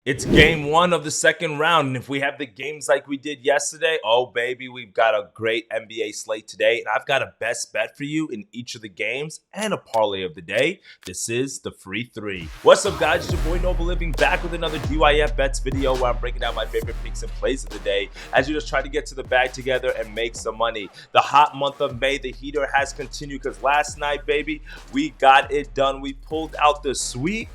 It's game one of the second round, and if we have the games like we did yesterday, oh baby, we've got a great NBA slate today, and I've got a best bet for you in each of the games and a parlay of the day. This is the free three. What's up, guys? It's your boy Noble Living back with another DYF Bets video where I'm breaking down my favorite picks and plays of the day as you just try to get to the bag together and make some money. The hot month of May, the heater has continued because last night, baby, we got it done. We pulled out the sweep.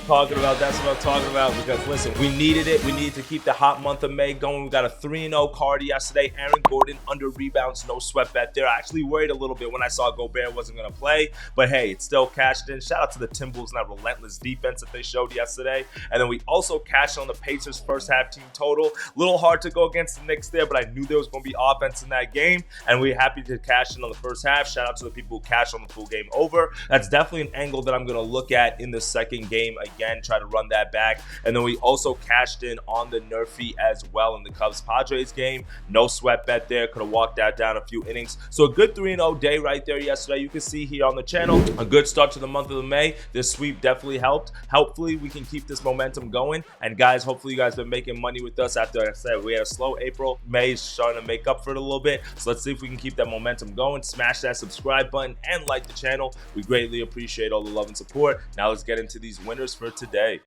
That's what I'm talking about, because listen, we needed it. We needed to keep the hot month of May going. We got a 3-0 card yesterday. Aaron Gordon under rebounds, no sweat bet there. I actually worried a little bit when I saw Gobert wasn't going to play, but hey, it still cashed in. Shout out to the Timberwolves and that relentless defense that they showed yesterday. And then we also cashed on the Pacers first half team total. A little hard to go against the Knicks there, but I knew there was going to be offense in that game, and we're happy to cash in on the first half. Shout out to the people who cashed on the full game over. That's definitely an angle that I'm going to look at in the second game again, try to run that back. And then we also cashed in on the Nerfy as well in the Cubs-Padres game. No sweat bet there. Could have walked that down a few innings. So a good 3-0 day right there yesterday. You can see here on the channel, a good start to the month of May. This sweep definitely helped. Hopefully, we can keep this momentum going. And guys, hopefully you guys have been making money with us. After I said we had a slow April, May is starting to make up for it a little bit. So let's see if we can keep that momentum going. Smash that subscribe button and like the channel. We greatly appreciate all the love and support. Now let's get into these winners for today.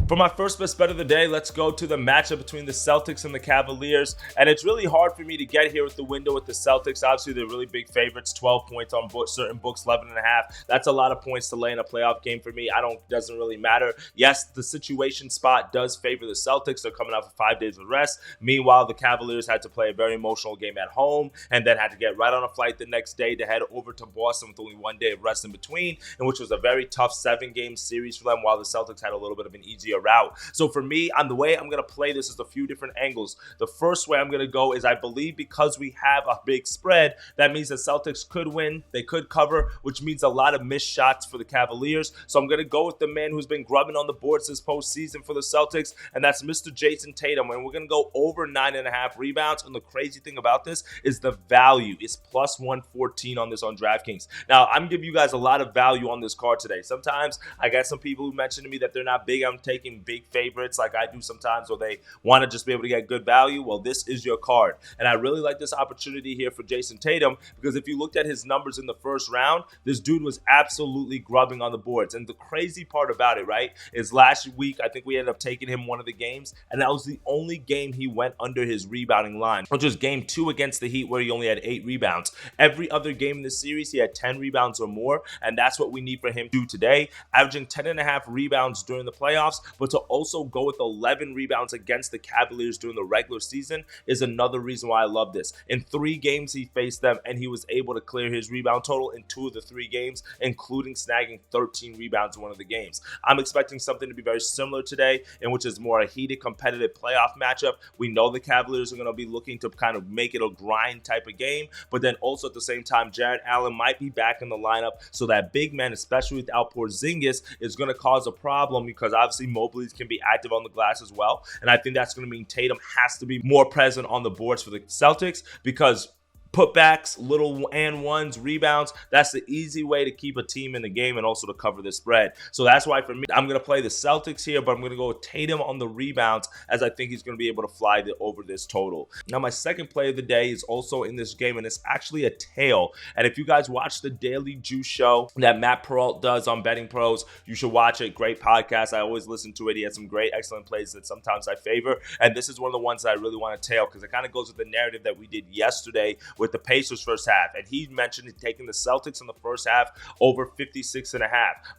For my first best bet of the day, let's go to the matchup between the Celtics and the Cavaliers. And it's really hard for me to get here with the window with the Celtics. Obviously, they're really big favorites, 12 points on certain books, 11.5. That's a lot of points to lay in a playoff game for me. Doesn't really matter. Yes, the situation spot does favor the Celtics. They're coming off of 5 days of rest. Meanwhile, the Cavaliers had to play a very emotional game at home and then had to get right on a flight the next day to head over to Boston with only 1 day of rest in between, and which was a very tough 7-game series for them, while the Celtics had a little bit of an easier route. So for me, the way I'm going to play this is a few different angles. The first way I'm going to go is I believe because we have a big spread, that means the Celtics could win, they could cover, which means a lot of missed shots for the Cavaliers. So I'm going to go with the man who's been grubbing on the boards this postseason for the Celtics, and that's Mr. Jason Tatum. And we're going to go over 9.5 rebounds. And the crazy thing about this is the value is plus 114 on this on DraftKings. Now, I'm giving you guys a lot of value on this card today. Sometimes I got some people who mention to me that they're not big. I'm taking big favorites like I do sometimes, or they want to just be able to get good value. Well, this is your card. And I really like this opportunity here for Jason Tatum, because if you looked at his numbers in the first round, this dude was absolutely grubbing on the boards. And the crazy part about it, right, is last week, I think we ended up taking him one of the games, and that was the only game he went under his rebounding line, which was game 2 against the Heat, where he only had 8 rebounds. Every other game in this series, he had 10 rebounds or more, and that's what we need for him to do today, averaging 10.5 rebounds during the playoffs, but to also go with 11 rebounds against the Cavaliers during the regular season is another reason why I love this. In 3 games he faced them, and he was able to clear his rebound total in 2 of the 3 games, including snagging 13 rebounds in one of the games. I'm expecting something to be very similar today, in which is more a heated, competitive playoff matchup. We know the Cavaliers are going to be looking to kind of make it a grind type of game, but then also at the same time, Jarrett Allen might be back in the lineup, so that big man, especially without Porzingis, is going to cause a problem, because obviously Mobley can be active on the glass as well. And I think that's going to mean Tatum has to be more present on the boards for the Celtics, because putbacks, little and ones, rebounds, that's the easy way to keep a team in the game and also to cover the spread. So that's why for me, I'm going to play the Celtics here, but I'm going to go with Tatum on the rebounds, as I think he's going to be able to fly over this total. Now, my second play of the day is also in this game, and it's actually a tail. And if you guys watch the Daily Juice show that Matt Peralt does on Betting Pros, you should watch it. Great podcast. I always listen to it. He has some great, excellent plays that sometimes I favor. And this is one of the ones that I really want to tail, because it kind of goes with the narrative that we did yesterday with the Pacers first half. And he mentioned taking the Celtics in the first half over 56.5,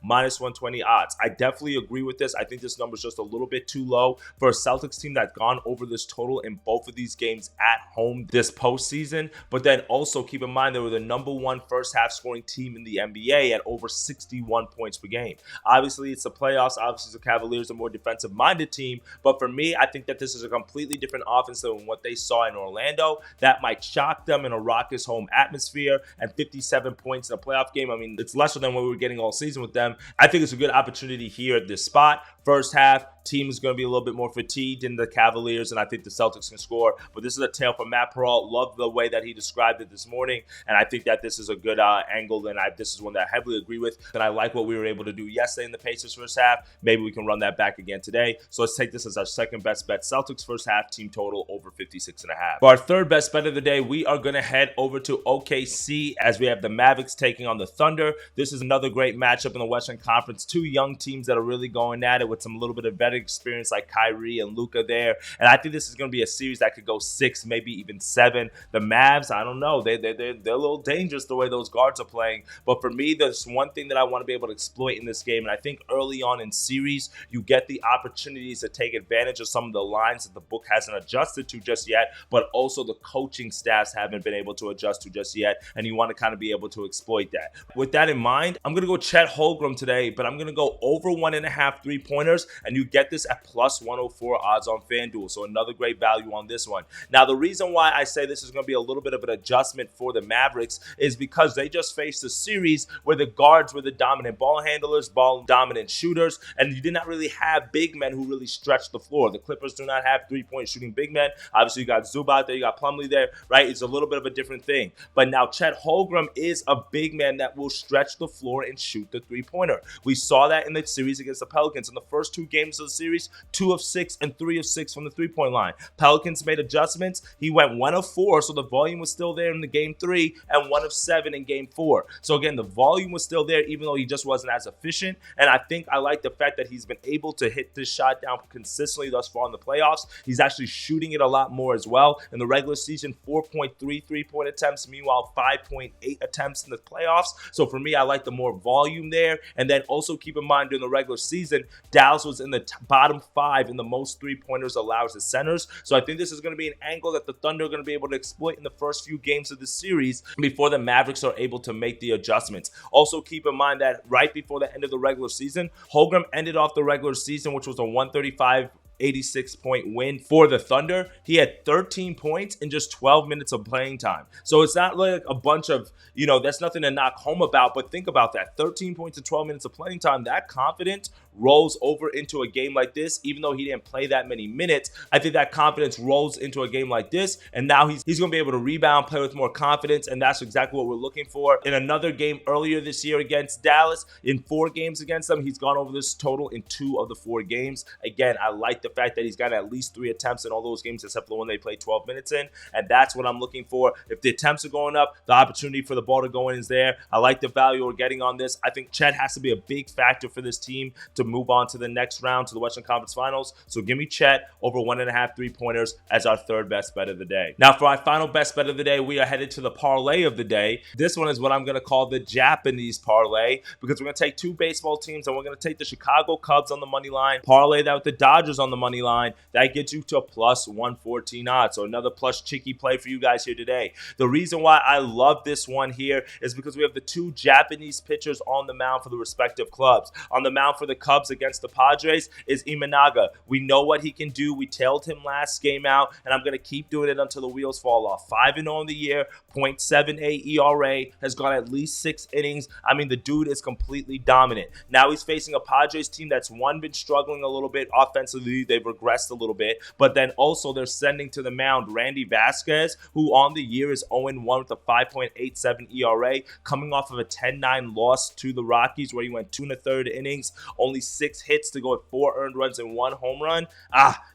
minus 120 odds. I definitely agree with this. I think this number is just a little bit too low for a Celtics team that's gone over this total in both of these games at home this postseason. But then also keep in mind, they were the number 1 first half scoring team in the NBA at over 61 points per game. Obviously, it's the playoffs. Obviously, the Cavaliers are a more defensive-minded team. But for me, I think that this is a completely different offense than what they saw in Orlando. That might shock them, in a raucous home atmosphere, and 57 points in a playoff game. I mean, it's lesser than what we were getting all season with them. I think it's a good opportunity here at this spot. First half, team is going to be a little bit more fatigued than the Cavaliers, and I think the Celtics can score. But this is a tale for Matt Perrault. Love the way that he described it this morning, and I think that this is a good angle, and this is one that I heavily agree with. And I like what we were able to do yesterday in the Pacers first half. Maybe we can run that back again today. So let's take this as our second best bet. Celtics first half team total over 56.5. For our third best bet of the day, we are going to head over to OKC as we have the Mavericks taking on the Thunder. This is another great matchup in the Western Conference. Two young teams that are really going at it with some little bit of veteran experience like Kyrie and Luka there. And I think this is going to be a series that could go 6, maybe even 7. The Mavs, I don't know. They're a little dangerous the way those guards are playing. But for me, there's one thing that I want to be able to exploit in this game. And I think early on in series, you get the opportunities to take advantage of some of the lines that the book hasn't adjusted to just yet, but also the coaching staffs haven't been able to adjust to just yet. And you want to kind of be able to exploit that. With that in mind, I'm going to go Chet Holmgren today, but I'm going to go over 1.5 3-pointers. And you get this at plus 104 odds on FanDuel. So another great value on this one. Now, the reason why I say this is going to be a little bit of an adjustment for the Mavericks is because they just faced a series where the guards were the dominant ball handlers, ball dominant shooters, and you did not really have big men who really stretched the floor. The Clippers do not have 3-point shooting big men. Obviously, you got Zubac there, you got Plumlee there, right? It's a little bit of a different thing. But now Chet Holmgren is a big man that will stretch the floor and shoot the 3-pointer. We saw that in the series against the Pelicans. In the first 2 games of the series, 2 of 6 and 3 of 6 from the 3-point line. Pelicans made adjustments. He went 1 of 4, so the volume was still there in the game 3, and 1 of 7 in game 4. So again, the volume was still there, even though he just wasn't as efficient. And I think I like the fact that he's been able to hit this shot down consistently thus far in the playoffs. He's actually shooting it a lot more as well. In the regular season, 4.3 3-point attempts, meanwhile 5.8 attempts in the playoffs. So for me, I like the more volume there. And then also keep in mind during the regular season, Dallas was in the bottom 5 in the most 3-pointers allowed to centers. So I think this is going to be an angle that the Thunder are going to be able to exploit in the first few games of the series before the Mavericks are able to make the adjustments. Also keep in mind that right before the end of the regular season, Holmgren ended off the regular season, which was a 135-86-point win for the Thunder. He had 13 points in just 12 minutes of playing time. So it's not like a bunch of, that's nothing to knock home about, but think about that. 13 points in 12 minutes of playing time, that confidence rolls over into a game like this. Even though he didn't play that many minutes, I think that confidence rolls into a game like this, and now he's going to be able to rebound, play with more confidence, and that's exactly what we're looking for. In another game earlier this year against Dallas, in 4 games against them, he's gone over this total in 2 of the 4 games. Again, I like the fact that he's got at least 3 attempts in all those games except for when they play 12 minutes in, and that's what I'm looking for. If the attempts are going up, the opportunity for the ball to go in is there. I like the value we're getting on this. I think Chet has to be a big factor for this team to move on to the next round, to the Western Conference Finals. So give me Chet over 1.5 3-pointers as our third best bet of the day. Now for our final best bet of the day, we are headed to the parlay of the day. This one is what I'm going to call the Japanese parlay, because we're going to take 2 baseball teams and we're going to take the Chicago Cubs on the money line, parlay that with the Dodgers on the money line. That gets you to a plus 114 odds. So another plus chicky play for you guys here today. The reason why I love this one here is because we have the 2 Japanese pitchers on the mound for the respective clubs. On the mound for the Cubs against the Padres is Imanaga. We know what he can do. We tailed him last game out, and I'm going to keep doing it until the wheels fall off. 5-0 on the year, 0.78 ERA, has gone at least 6 innings. I mean, the dude is completely dominant. Now he's facing a Padres team that's been struggling a little bit offensively. They've regressed a little bit, but then also they're sending to the mound Randy Vasquez, who on the year is 0-1 with a 5.87 ERA, coming off of a 10-9 loss to the Rockies where he went 2 1/3 innings, only 6 hits to go with 4 earned runs and 1 home run.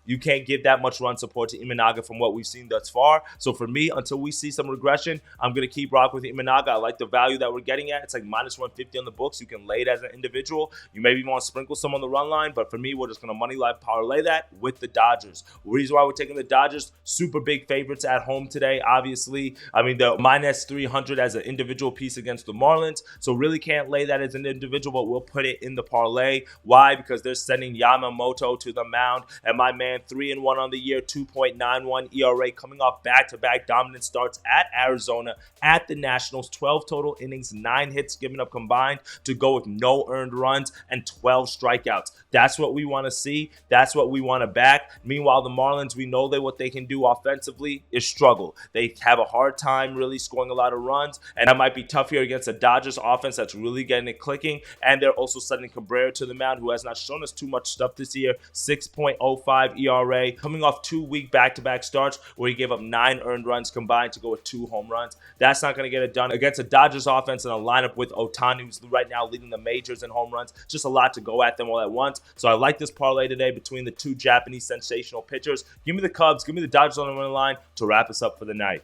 You can't give that much run support to Imanaga from what we've seen thus far. So for me, until we see some regression, I'm going to keep rocking with Imanaga. I like the value that we're getting at. It's like minus 150 on the books. You can lay it as an individual. You maybe want to sprinkle some on the run line, but for me, we're just going to money line parlay that with the Dodgers. The reason why we're taking the Dodgers, super big favorites at home today, obviously. I mean, the minus 300 as an individual piece against the Marlins. So really can't lay that as an individual, but we'll put it in the parlay. Why? Because they're sending Yamamoto to the mound, and my man 3-1 on the year, 2.91 ERA, coming off back-to-back dominant starts at Arizona, at the Nationals, 12 total innings, 9 hits given up combined to go with no earned runs and 12 strikeouts. That's what we want to see. That's what what we want to back. Meanwhile, the Marlins, we know what they can do offensively is struggle. They have a hard time really scoring a lot of runs, and that might be tough here against the Dodgers offense that's really getting it clicking. And they're also sending Cabrera to the mound, who has not shown us too much stuff this year. 6.05 ERA, coming off 2 week back-to-back starts where he gave up 9 earned runs combined to go with 2 home runs. That's not going to get it done against the Dodgers offense and a lineup with Ohtani, who's right now leading the majors in home runs. Just a lot to go at them all at once. So I like this parlay today between the 2 Japanese sensational pitchers. Give me the Cubs, give me the Dodgers on the winning line to wrap us up for the night.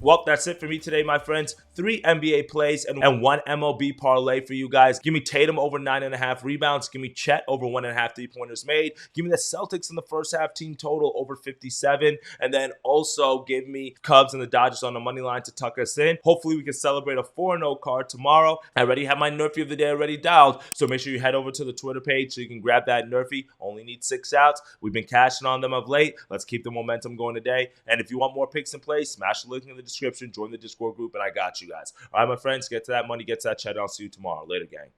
Well, that's it for me today, my friends. 3 NBA plays and 1 MLB parlay for you guys. Give me Tatum over 9.5 rebounds. Give me Chet over 1.5 3-pointers made. Give me the Celtics in the first half team total over 57. And then also give me Cubs and the Dodgers on the money line to tuck us in. Hopefully we can celebrate a 4-0 card tomorrow. I already have my Nerfy of the day already dialed. So make sure you head over to the Twitter page so you can grab that Nerfy. Only need 6 outs. We've been cashing on them of late. Let's keep the momentum going today. And if you want more picks in play, smash the link in the description, join the Discord group, and I got you guys. All right, my friends, get to that money, get to that chat. I'll see you tomorrow. Later, gang.